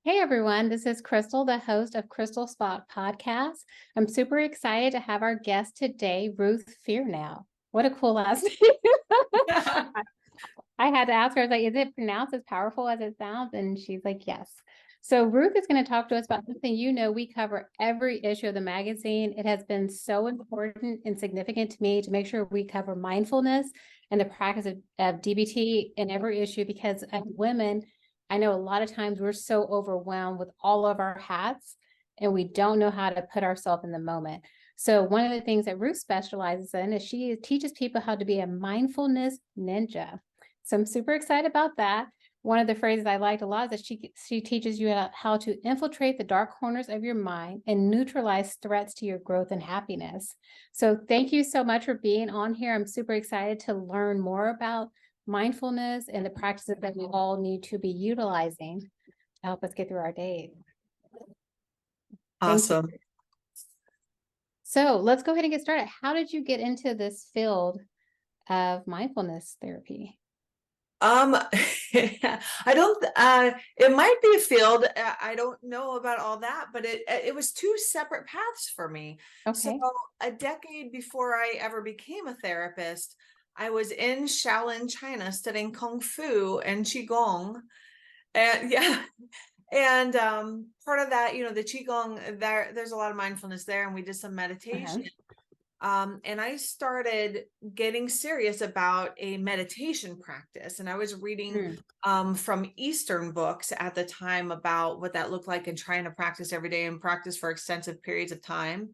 Hey everyone, this is Crystal, the host of Crystal Spot Podcast. I'm super excited to have our guest today, Ruth Fearnow. What a cool last name. I had to ask her, I was like, is it pronounced as powerful as it sounds? And she's like, yes. So Ruth is going to talk to us about something we cover every issue of the magazine. It has been so important and significant to me to make sure we cover mindfulness and the practice of DBT in every issue because as women, I know a lot of times we're so overwhelmed with all of our hats and we don't know how to put ourselves in the moment. So one of the things that Ruth specializes in is she teaches people how to be a mindfulness ninja. So I'm super excited about that. One of the phrases I liked a lot is that she teaches you how to infiltrate the dark corners of your mind and neutralize threats to your growth and happiness. So thank you so much for being on here. I'm super excited to learn more about mindfulness and the practices that we all need to be utilizing to help us get through our day. Thank you. Awesome. So let's go ahead and get started. How did you get into this field of mindfulness therapy? I don't, it might be a field. I don't know about all that, but it was two separate paths for me. So Okay. a decade before I ever became a therapist, I was in Shaolin, China, studying Kung Fu and Qigong. And yeah, and part of that, the Qigong, there's a lot of mindfulness there, and we did some meditation. And I started getting serious about a meditation practice. And I was reading from Eastern books at the time about what that looked like and trying to practice every day and practice for extensive periods of time.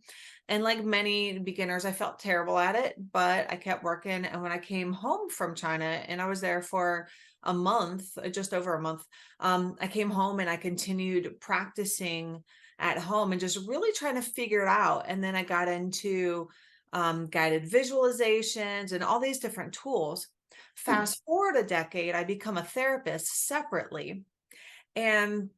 And like many beginners, I felt terrible at it, but I kept working. And when I came home from China, and I was there for a month, just over a month, I came home and I continued practicing at home and just really trying to figure it out. And then I got into guided visualizations and all these different tools. Fast forward a decade, I become a therapist separately. And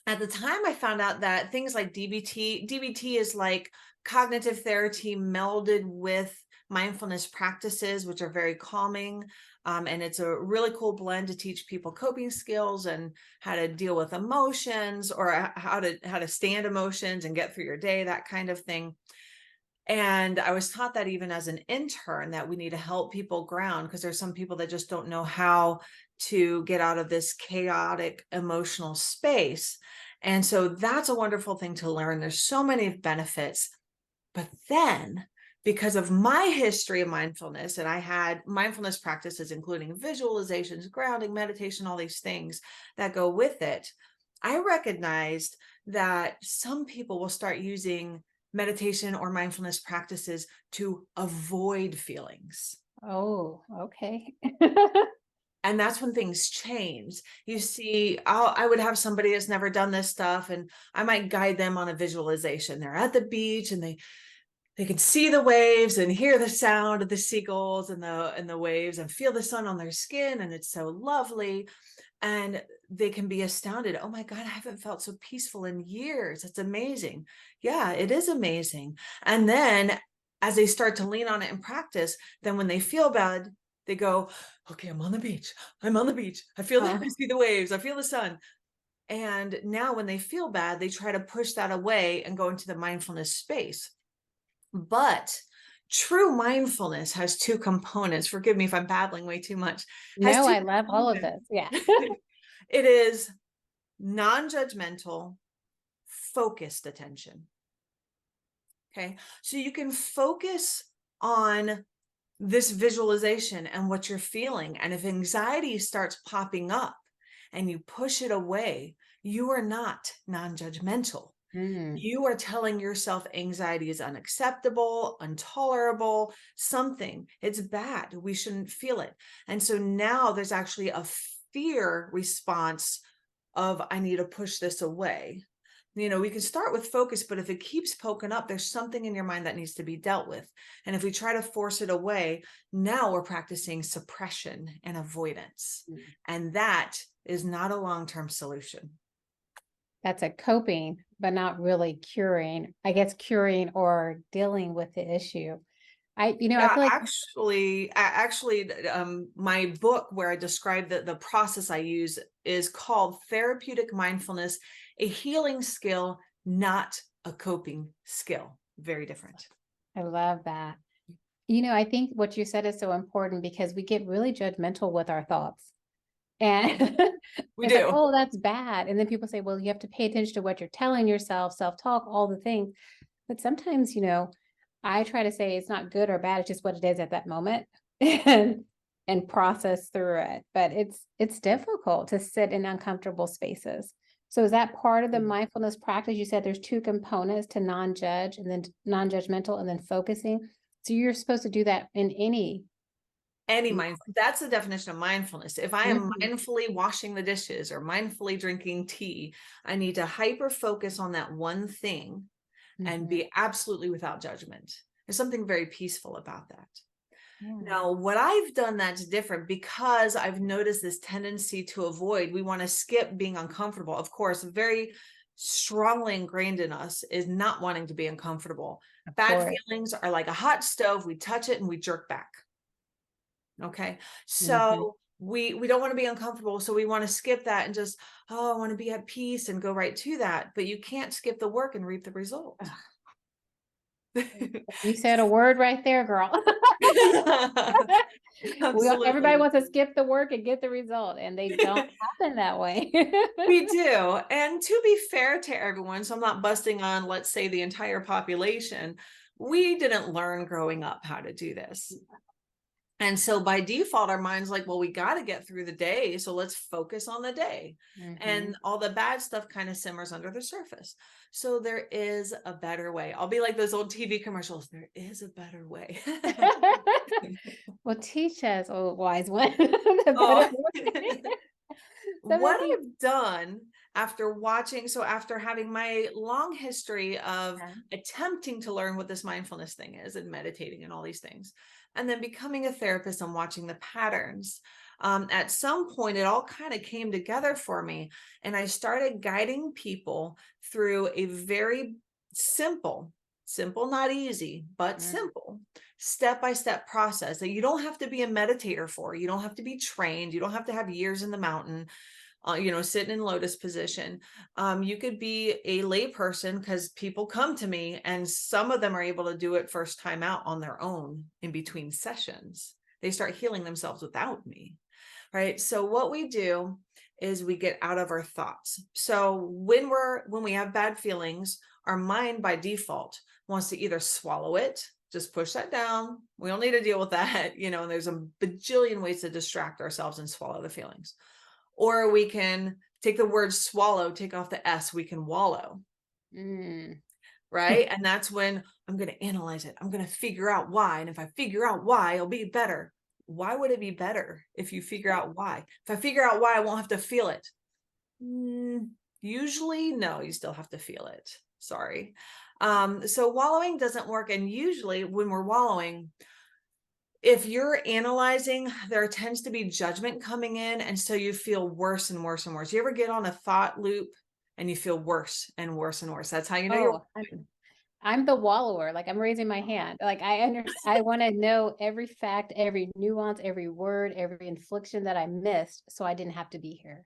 at the time I found out that things like DBT is like cognitive therapy melded with mindfulness practices, which are very calming. And it's a really cool blend to teach people coping skills and how to deal with emotions or how to stand emotions and get through your day, that kind of thing. And I was taught that even as an intern, that we need to help people ground because there's some people that just don't know how to get out of this chaotic emotional space. And so that's a wonderful thing to learn. There's so many benefits. But then, because of my history of mindfulness, and I had mindfulness practices, including visualizations, grounding, meditation, all these things that go with it, I recognized that some people will start using meditation or mindfulness practices to avoid feelings. Oh, okay. And that's when things change. You see, I would have somebody that's never done this stuff, and I might guide them on a visualization. They're at the beach and they can see the waves and hear the sound of the seagulls and the waves and feel the sun on their skin, and it's so lovely. And they can be astounded. Oh my God, I haven't felt so peaceful in years. It's amazing. Yeah, it is amazing. And then as they start to lean on it and practice, then when they feel bad, they go, okay, I'm on the beach. I'm on the beach. I feel I see the waves. I feel the sun. And now when they feel bad, they try to push that away and go into the mindfulness space. But true mindfulness has two components. Forgive me if I'm babbling way too much. Has No, two I love all of this. Yeah. It is non-judgmental, focused attention. Okay. So you can focus on this visualization and what you're feeling. And if anxiety starts popping up and you push it away, you are not non-judgmental. You are telling yourself anxiety is unacceptable, intolerable, something. It's bad. We shouldn't feel it. And so now there's actually a fear response of, I need to push this away. We can start with focus, but if it keeps poking up, there's something in your mind that needs to be dealt with. And if we try to force it away, now we're practicing suppression and avoidance. And that is not a long-term solution. That's a coping, but not really curing. I guess curing or dealing with the issue. I feel like, My book where I describe the process I use is called Therapeutic Mindfulness, a healing skill, not a coping skill. Very different. I love that. I think what you said is so important because we get really judgmental with our thoughts. And We it's like, do. oh, that's bad. And then people say, well, you have to pay attention to what you're telling yourself, self-talk, all the things. But sometimes, I try to say it's not good or bad, it's just what it is at that moment and process through it. But it's difficult to sit in uncomfortable spaces. So is that part of the mindfulness practice? You said there's two components to non-judge and then non-judgmental and then focusing. So you're supposed to do that in any. That's the definition of mindfulness. If I am Mhm. mindfully washing the dishes or mindfully drinking tea, I need to hyper focus on that one thing and be absolutely without judgment. There's something very peaceful about that. Yeah. Now, what I've done that's different, because I've noticed this tendency to avoid, we want to skip being uncomfortable. Of course, very strongly ingrained in us is not wanting to be uncomfortable. Bad feelings are like a hot stove. We touch it and we jerk back. Okay. So we don't want to be uncomfortable. So we want to skip that and just, oh, I want to be at peace and go right to that. But you can't skip the work and reap the result. You said a word right there, girl. Everybody wants to skip the work and get the result, and they don't happen that way. We do. And to be fair to everyone, so I'm not busting on, let's say, the entire population, we didn't learn growing up how to do this. And so by default, our mind's like, well, we got to get through the day. So let's focus on the day. And all the bad stuff kind of simmers under the surface. So there is a better way. I'll be like those old TV commercials. There is a better way. Well, teach us, oh wise one. What I've done after watching, so after having my long history of attempting to learn what this mindfulness thing is and meditating and all these things, and then becoming a therapist and watching the patterns, at some point, it all kind of came together for me. And I started guiding people through a very simple, not easy, but simple step-by-step process that you don't have to be a meditator for. You don't have to be trained. You don't have to have years in the mountain, sitting in lotus position. You could be a lay person, because people come to me and some of them are able to do it first time out on their own in between sessions. They start healing themselves without me. Right. So what we do is we get out of our thoughts. So when we have bad feelings, our mind by default wants to either swallow it, just push that down. We don't need to deal with that, and there's a bajillion ways to distract ourselves and swallow the feelings. Or we can take the word swallow, take off the S, we can wallow. Right. And that's when I'm going to analyze it. I'm going to figure out why. And if I figure out why, it'll be better. Why would it be better if you figure out why? If I figure out why, I won't have to feel it. Usually, no, you still have to feel it. Sorry. So wallowing doesn't work. And usually when we're wallowing, if you're analyzing, there tends to be judgment coming in. And so you feel worse and worse and worse. You ever get on a thought loop and you feel worse and worse and worse? That's how you know I'm the wallower. Like, I'm raising my hand. Like, I want to know every fact, every nuance, every word, every infliction that I missed, so I didn't have to be here.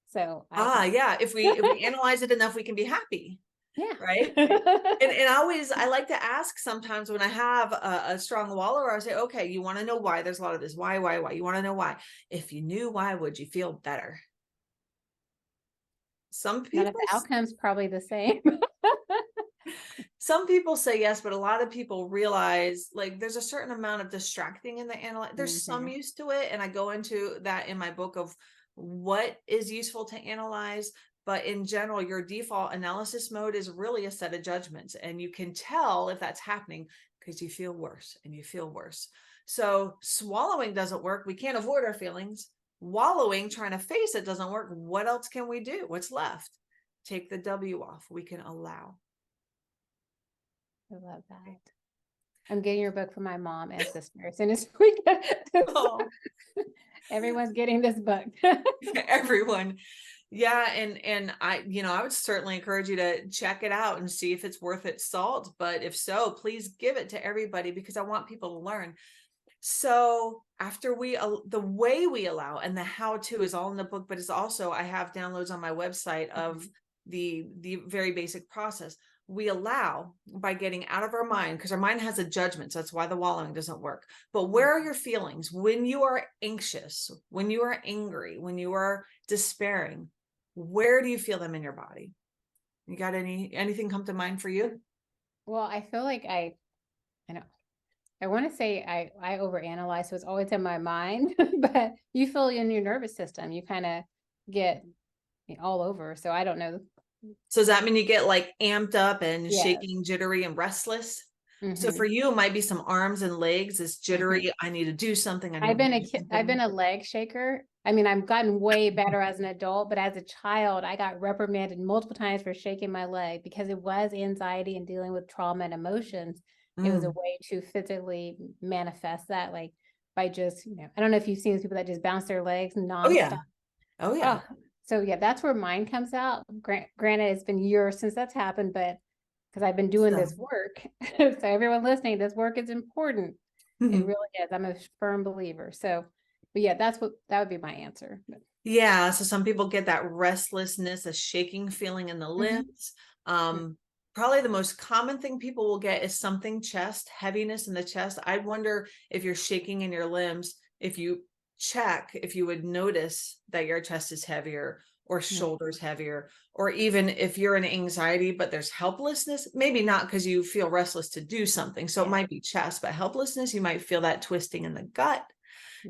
So yeah. If we analyze it enough, we can be happy. Yeah. Right. And I like to ask sometimes when I have a strong wallower, I say, okay, you want to know why? There's a lot of this. Why? You want to know why? If you knew why, would you feel better? Some people, none of the outcomes probably the same. Some people say yes, but a lot of people realize, like, there's a certain amount of distracting in the analyze. There's some use to it. And I go into that in my book of what is useful to analyze. But in general, your default analysis mode is really a set of judgments. And you can tell if that's happening because you feel worse and you feel worse. So swallowing doesn't work. We can't avoid our feelings. Wallowing, trying to face it, doesn't work. What else can we do? What's left? Take the W off. We can allow. I love that. I'm getting your book for my mom and sister as soon as we get this. Everyone's getting this book. Everyone. Yeah, and I, I would certainly encourage you to check it out and see if it's worth its salt. But if so, please give it to everybody, because I want people to learn. So after the way we allow, and the how to is all in the book, but it's also, I have downloads on my website of the very basic process. We allow by getting out of our mind, because our mind has a judgment. So that's why the wallowing doesn't work. But where are your feelings when you are anxious, when you are angry, when you are despairing? Where do you feel them in your body? You got anything come to mind for you? Well, I feel like I know. I want to say I overanalyze, so it's always in my mind, but you feel in your nervous system, you kind of get all over. So I don't know. So does that mean you get like amped up and Yeah. shaking, jittery, and restless? So for Mm-hmm. you, it might be some arms and legs. It's Mm-hmm. jittery. I need to do something. I I've need to been do I've been something. a leg shaker. I mean, I've gotten way better as an adult, but as a child, I got reprimanded multiple times for shaking my leg because it was anxiety and dealing with trauma and emotions. It was a Mm. way to physically manifest that, like by just, I don't know if you've seen these people that just bounce their legs Oh yeah. nonstop. Oh yeah. Oh, so yeah, that's where mine comes out. Granted, it's been years since that's happened, but because I've been doing So this work. So everyone listening, this work is important. It mhm. really is. I'm a firm believer. So, but yeah, that would be my answer. Yeah. So some people get that restlessness, a shaking feeling in the Mhm. limbs. Probably the most common thing people will get is something chest, heaviness in the chest. I wonder if you're shaking in your limbs, if you check, if you would notice that your chest is heavier or Yeah. shoulders heavier, or even if you're in anxiety, but there's helplessness, maybe not because you feel restless to do something. So it Yeah. might be chest, but helplessness, you might feel that twisting in the gut.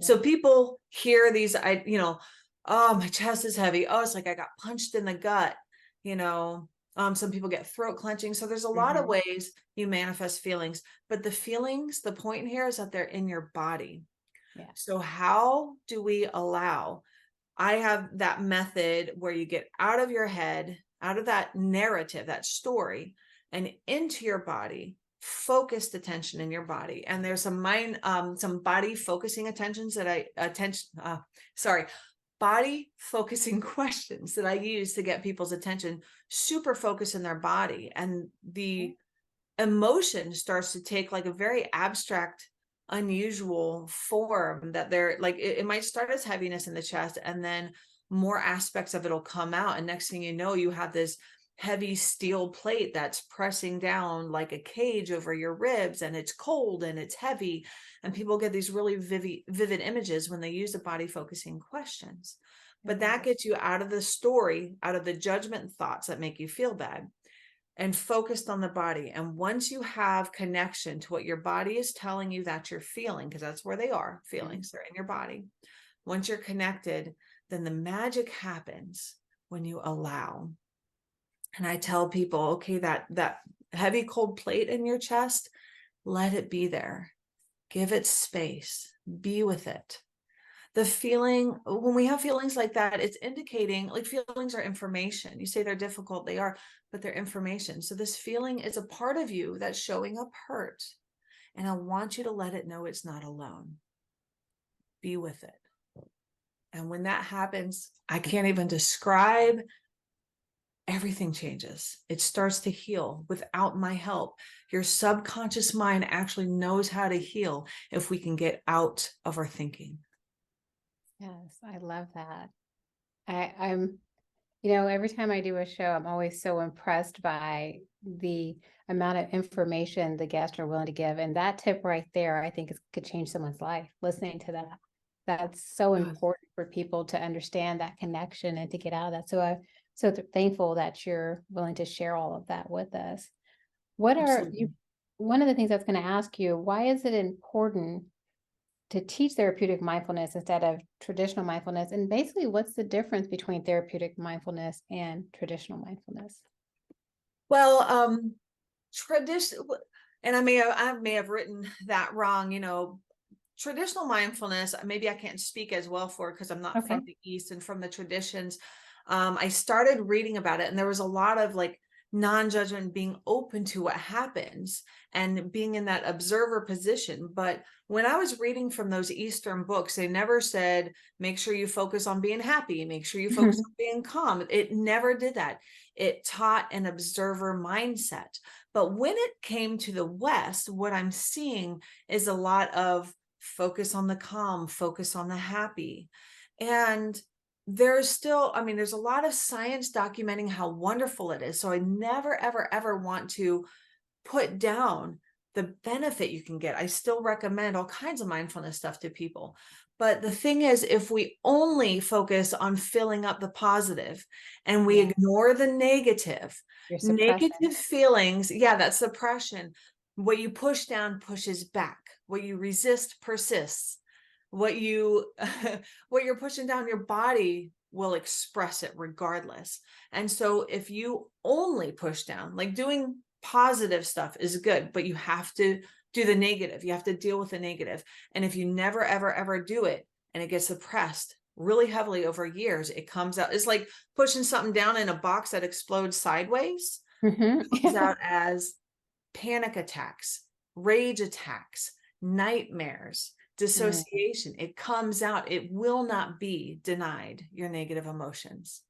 So Yeah. people hear these, oh, my chest is heavy. Oh, it's like I got punched in the gut. You know, some people get throat clenching. So there's a lot of Mhm. ways you manifest feelings, but the feelings, the point here is that they're in your body. Yeah. So how do we allow? I have that method where you get out of your head, out of that narrative, that story, and into your body, focused attention in your body. And there's some body focusing attentions that body focusing questions that I use to get people's attention, super focused in their body. And the emotion starts to take like a very abstract, unusual form that they're like, it might start as heaviness in the chest, and then more aspects of it'll come out. And next thing you know, you have this heavy steel plate that's pressing down like a cage over your ribs, and it's cold and it's heavy. And people get these really vivid images when they use the body focusing questions. But that gets you out of the story, out of the judgment thoughts that make you feel bad, and focused on the body. And once you have connection to what your body is telling you that you're feeling, because that's where they are, feelings, they're in your body. Once you're connected, then the magic happens when you allow. And I tell people, okay, that heavy cold plate in your chest, let it be there. Give it space. Be with it. The feeling, when we have feelings like that, it's indicating, like, feelings are information. You say they're difficult, they are, but they're information. So this feeling is a part of you that's showing up hurt, and I want you to let it know it's not alone. Be with it. And when that happens, I can't even describe, everything changes. It starts to heal without my help. Your subconscious mind actually knows how to heal if we can get out of our thinking. Yes, I love that. I'm, every time I do a show, I'm always so impressed by the amount of information the guests are willing to give. And that tip right there, I think could change someone's life. Listening to that, that's so important for people to understand that connection and to get out of that. So I'm so thankful that you're willing to share all of that with us. What are you? Absolutely. One of the things I was going to ask you, why is it important to teach therapeutic mindfulness instead of traditional mindfulness? And basically, what's the difference between therapeutic mindfulness and traditional mindfulness? Well, tradition, and I may have written that wrong. Traditional mindfulness, maybe I can't speak as well for it because I'm not Okay. from the East and from the traditions. I started reading about it, and there was a lot of like non-judgment, being open to what happens and being in that observer position. But when I was reading from those Eastern books, they never said, make sure you focus on being happy, make sure you focus on being calm. It never did that. It taught an observer mindset. But when it came to the West, what I'm seeing is a lot of focus on the calm, focus on the happy. And there's still, I mean, there's a lot of science documenting how wonderful it is. So I never, ever, ever want to put down the benefit you can get. I still recommend all kinds of mindfulness stuff to people. But the thing is, if we only focus on filling up the positive and we ignore the negative, negative feelings, that's suppression. What you push down pushes back. What you resist persists. What you're pushing down, your body will express it regardless. And so if you only push down, like doing positive stuff is good, but you have to do the negative. You have to deal with the negative. And if you never, ever, ever do it and it gets suppressed really heavily over years, it comes out. It's like pushing something down in a box that explodes sideways. It comes out as panic attacks, rage attacks, nightmares, dissociation. It comes out. It will not be denied, your negative emotions.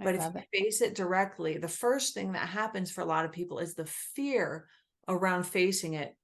But if you face it directly, the first thing that happens for a lot of people is the fear around facing it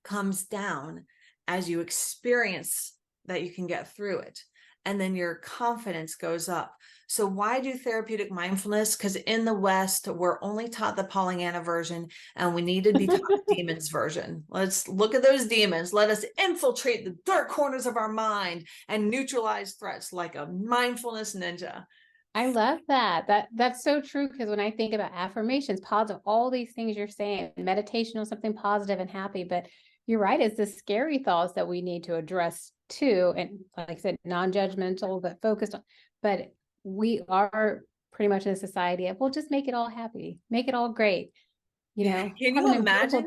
comes down as you experience that you can get through it. And then your confidence goes up. So why do therapeutic mindfulness? Because in the West, we're only taught the Pollyanna version, and we need to be taught the demons version. Let's look at those demons. Let us infiltrate the dark corners of our mind and neutralize threats like a mindfulness ninja. I love that. That's so true. Because when I think about affirmations, positive, all these things you're saying, meditation on something positive and happy, but you're right, it's the scary thoughts that we need to address too. And like I said, non-judgmental, but focused on, but we are pretty much in a society of, well, just make it all happy, make it all great. You know, can you imagine?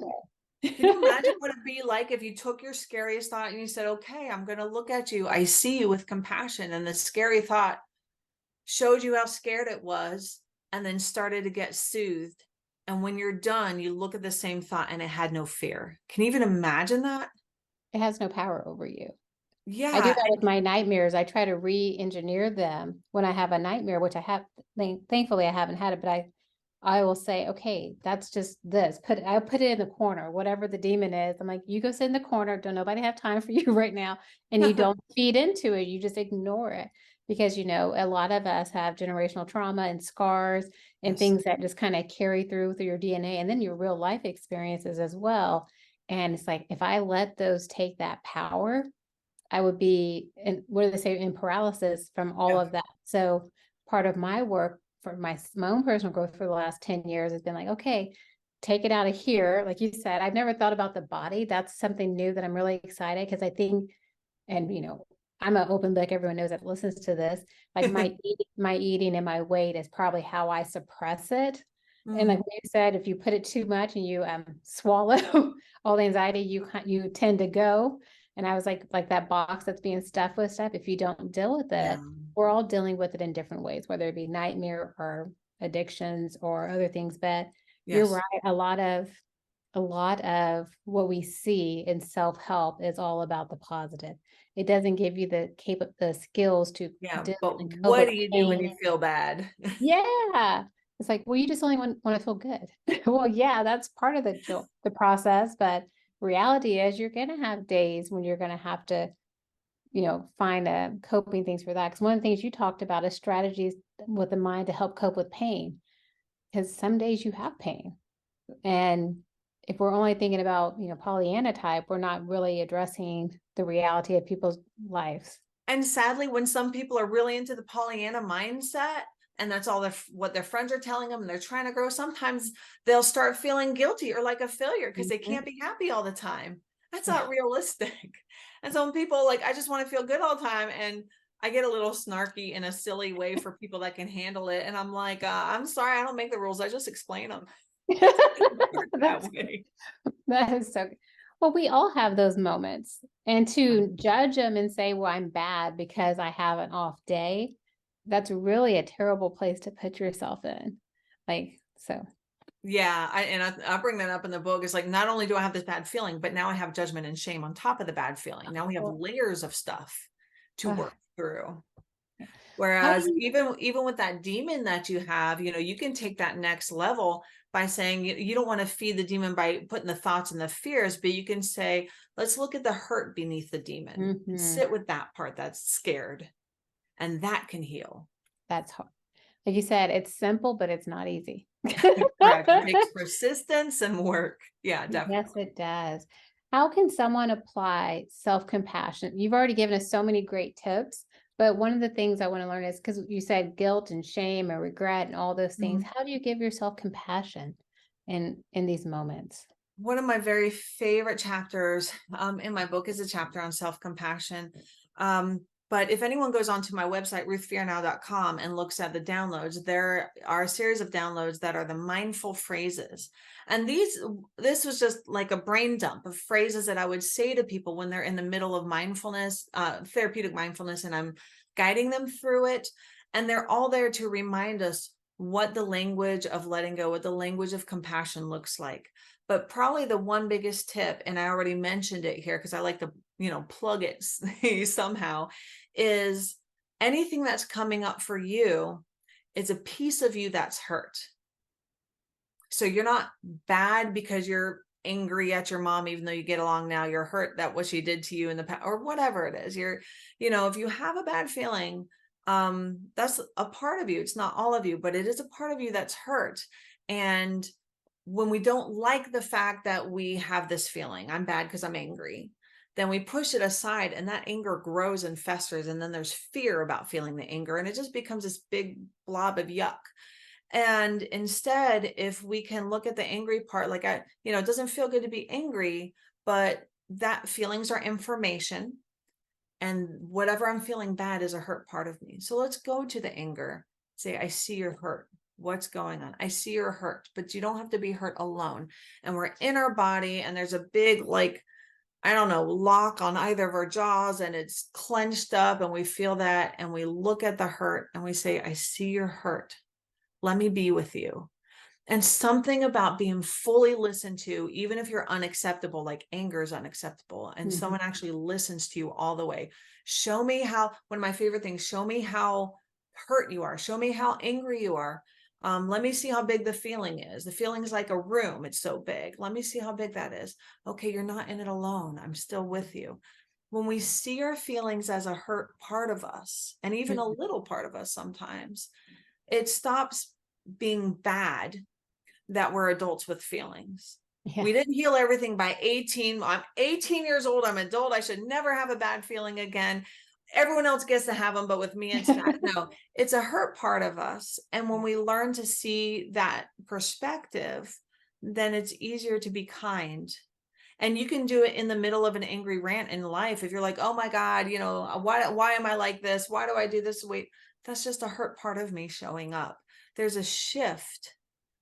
Can you imagine what it'd be like if you took your scariest thought and you said, okay, I'm going to look at you. I see you with compassion. And the scary thought showed you how scared it was and then started to get soothed. And when you're done, you look at the same thought and it had no fear. Can you even imagine that? It has no power over you. Yeah. I do that with my nightmares. I try to re-engineer them when I have a nightmare, which I have, thankfully I haven't had it, but I will say, okay, that's just this. I'll put it in the corner, whatever the demon is. I'm like, you go sit in the corner. Don't nobody have time for you right now. And you don't feed into it. You just ignore it because, you know, a lot of us have generational trauma and scars and things that just kind of carry through your DNA and then your real life experiences as well. And it's like, if I let those take that power, I would be in, what do they say, in paralysis from all of that. So part of my work for my own personal growth for the last 10 years has been like, okay, take it out of here. Like you said, I've never thought about the body. That's something new that I'm really excited because I think, and you know, I'm an open book. Everyone knows that listens to this. Like my eating and my weight is probably how I suppress it. And like you said, if you put it too much and you swallow all the anxiety, you tend to go. And I was like that box that's being stuffed with stuff. If you don't deal with it, we're all dealing with it in different ways, whether it be nightmare or addictions or other things. But you're right. A lot of what we see in self-help is all about the positive. It doesn't give you the skills to deal but and cope what with do you do when pain. you feel bad? Yeah. It's like, well, you just only want to feel good. Well, yeah, that's part of the process, but reality is you're going to have days when you're going to have to, you know, find coping things for that. Because one of the things you talked about is strategies with the mind to help cope with pain. Because some days you have pain. And if we're only thinking about, you know, Pollyanna type, we're not really addressing the reality of people's lives. And sadly, when some people are really into the Pollyanna mindset, and that's all what their friends are telling them, and they're trying to grow, sometimes they'll start feeling guilty or like a failure because they can't be happy all the time. That's not realistic. And so when people like, I just want to feel good all the time, and I get a little snarky in a silly way for people that can handle it. And I'm like, I'm sorry, I don't make the rules. I just explain them. That way. That is so good. Well, we all have those moments. And to judge them and say, well, I'm bad because I have an off day, that's really a terrible place to put yourself in. Like, so Yeah, I bring that up in the book. It's like, not only do I have this bad feeling, but now I have judgment and shame on top of the bad feeling. Now we have Well, layers of stuff to uh, work through. how do Whereas you, even with that demon that you have, you can take that next level by saying you don't want to feed the demon by putting the thoughts and the fears, but you can say, let's look at the hurt beneath the demon and Mhm. sit with that part that's scared, and that can heal. That's hard. Like you said, it's simple, but it's not easy. Correct. It takes persistence and work. Yeah, Yes, definitely. it does. How can someone apply self-compassion? You've already given us so many great tips, but one of the things I want to learn is because you said guilt and shame and regret and all those things. Mhm. How do you give yourself compassion in these moments? One of my very favorite chapters in my book is a chapter on self-compassion. But if anyone goes onto my website, ruthfearnow.com, and looks at the downloads, there are a series of downloads that are the mindful phrases. And this was just like a brain dump of phrases that I would say to people when they're in the middle of mindfulness, therapeutic mindfulness, and I'm guiding them through it. And they're all there to remind us what the language of letting go, what the language of compassion looks like. But probably the one biggest tip, and I already mentioned it here because I like to, plug it somehow, is anything that's coming up for you is a piece of you that's hurt. So you're not bad because you're angry at your mom, even though you get along now. You're hurt that what she did to you in the past, or whatever it is. If you have a bad feeling, that's a part of you. It's not all of you, but it is a part of you that's hurt. And when we don't like the fact that we have this feeling, I'm bad because I'm angry, then we push it aside, and that anger grows and festers. And then there's fear about feeling the anger, and it just becomes this big blob of yuck. And instead, if we can look at the angry part, like it doesn't feel good to be angry, but that feelings are information, and whatever I'm feeling bad is a hurt part of me. So let's go to the anger. Say, I see you're hurt. What's going on? I see you're hurt, but you don't have to be hurt alone. And we're in our body, and there's a big, like, I don't know, lock on either of our jaws, and it's clenched up, and we feel that, and we look at the hurt and we say, I see you're hurt. Let me be with you. And something about being fully listened to, even if you're unacceptable, like anger is unacceptable, and Mhm. someone actually listens to you all the way. Show me how, one of my favorite things, show me how hurt you are. Show me how angry you are. Let me see how big the feeling is. The feeling is like a room. It's so big. Let me see how big that is. Okay, you're not in it alone. I'm still with you. When we see our feelings as a hurt part of us, and even a little part of us sometimes, it stops being bad that we're adults with feelings. Yeah. We didn't heal everything by 18. I'm 18 years old. I'm adult. I should never have a bad feeling again. Everyone else gets to have them, but with me, it's bad. No, it's a hurt part of us. And when we learn to see that perspective, then it's easier to be kind. And you can do it in the middle of an angry rant in life. If you're like, oh my God, why am I like this? Why do I do this? Wait, that's just a hurt part of me showing up. There's a shift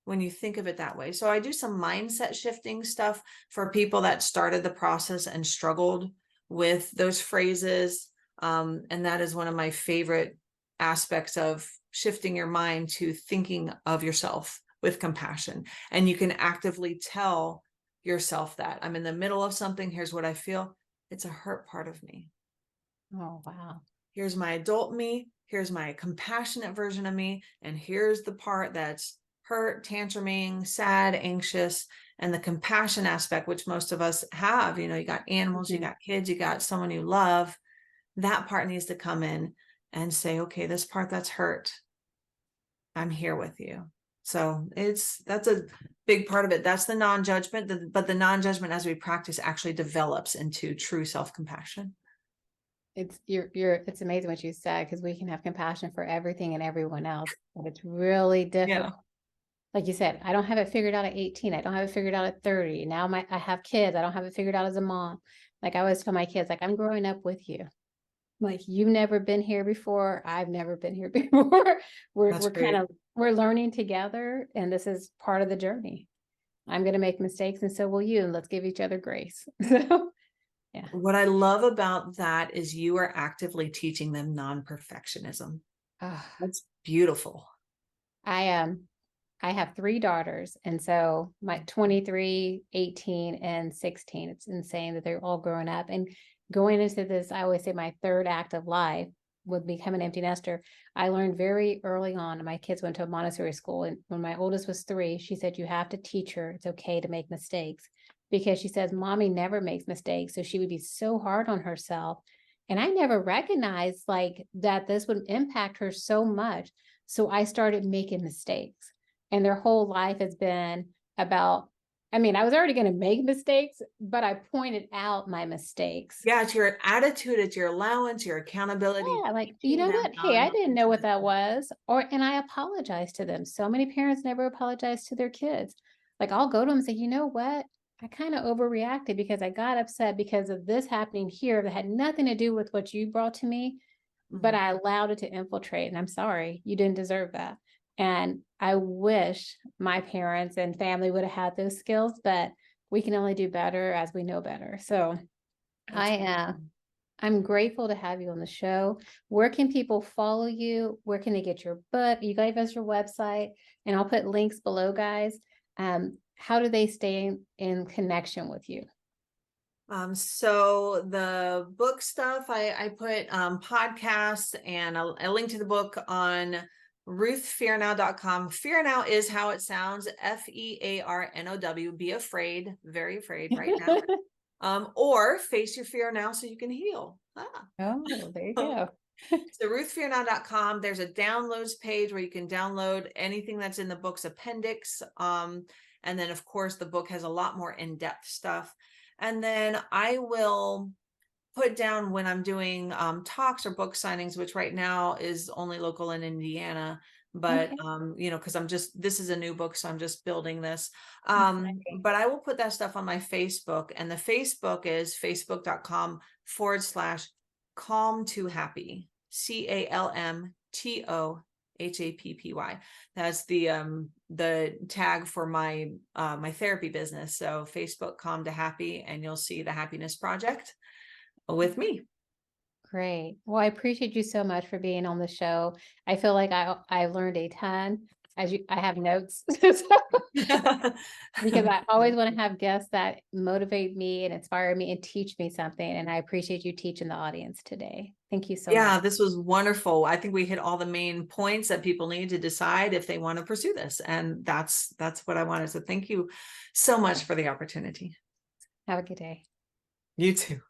when you think of it that way. So I do some mindset shifting stuff for people that started the process and struggled with those phrases. And that is one of my favorite aspects of shifting your mind to thinking of yourself with compassion. And you can actively tell yourself that I'm in the middle of something. Here's what I feel. It's a hurt part of me. Oh, wow. Here's my adult me. Here's my compassionate version of me. And here's the part that's hurt, tantruming, sad, anxious, and the compassion aspect, which most of us have. You got animals, you Mhm. got kids, you got someone you love. That part needs to come in and say, okay, this part that's hurt, I'm here with you. So that's a big part of it. That's the non-judgment, but the non-judgment as we practice actually develops into true self-compassion. It's amazing what you said, because we can have compassion for everything and everyone else, but it's really Yeah. difficult. Like you said, I don't have it figured out at 18. I don't have it figured out at 30. Now I have kids. I don't have it figured out as a mom. Like I always tell my kids, like I'm growing up with you. Like you've never been here before. I've never been here before. That's We're kind great. of we're learning together, and this is part of the journey. I'm gonna make mistakes, and so will you. And let's give each other grace. So yeah. What I love about that is you are actively teaching them non-perfectionism. Ah, That's beautiful. I am. I have 3 daughters. And so my 23, 18, and 16, it's insane that they're all growing up. And going into this, I always say my third act of life would become an empty nester. I learned very early on, my kids went to a Montessori school. And when my oldest was 3, she said, you have to teach her it's okay to make mistakes, because she says, mommy never makes mistakes. So she would be so hard on herself. And I never recognized like that this would impact her so much. So I started making mistakes, and their whole life has been about, I mean, I was already going to make mistakes, but I pointed out my mistakes. Yeah, it's your attitude, it's your allowance, your accountability, Yeah, like, you teaching know them what? how Hey, I not didn't know to what make that was. And I apologize to them. So many parents never apologize to their kids. Like, I'll go to them and say, you know what? I kind of overreacted because I got upset because of this happening here that had nothing to do with what you brought to me, but Mhm. I allowed it to infiltrate. And I'm sorry, you didn't deserve that. And I wish my parents and family would have had those skills, but we can only do better as we know better. So That's I I'm grateful to have you on the show. Where can people follow you? Where can they get your book? You gave us your website, and I'll put links below, guys. How do they stay in connection with you? So the book stuff, I put podcasts and a link to the book on ruthfearnow.com. Fearnow is how it sounds, Fearnow. Be afraid, very afraid right now. Or face your fear now so you can heal. Oh, there you go. So ruthfearnow.com, there's a downloads page where you can download anything that's in the book's appendix. And then of course the book has a lot more in-depth stuff. And then I will put down when I'm doing talks or book signings, which right now is only local in Indiana. But Okay. because this is a new book, so I'm just building this. Exciting. But I will put that stuff on my Facebook, and the Facebook is facebook.com/calm to happy, CALMTOHAPPY. That's the tag for my my therapy business. So Facebook Calm to Happy, and you'll see the Happiness Project with me. Great. Well, I appreciate you so much for being on the show. I feel like I learned a ton. I have notes because I always want to have guests that motivate me and inspire me and teach me something. And I appreciate you teaching the audience today. Thank you so much. Yeah, this was wonderful. I think we hit all the main points that people need to decide if they want to pursue this. And that's what I wanted. So thank you so much for the opportunity. Have a good day. You too.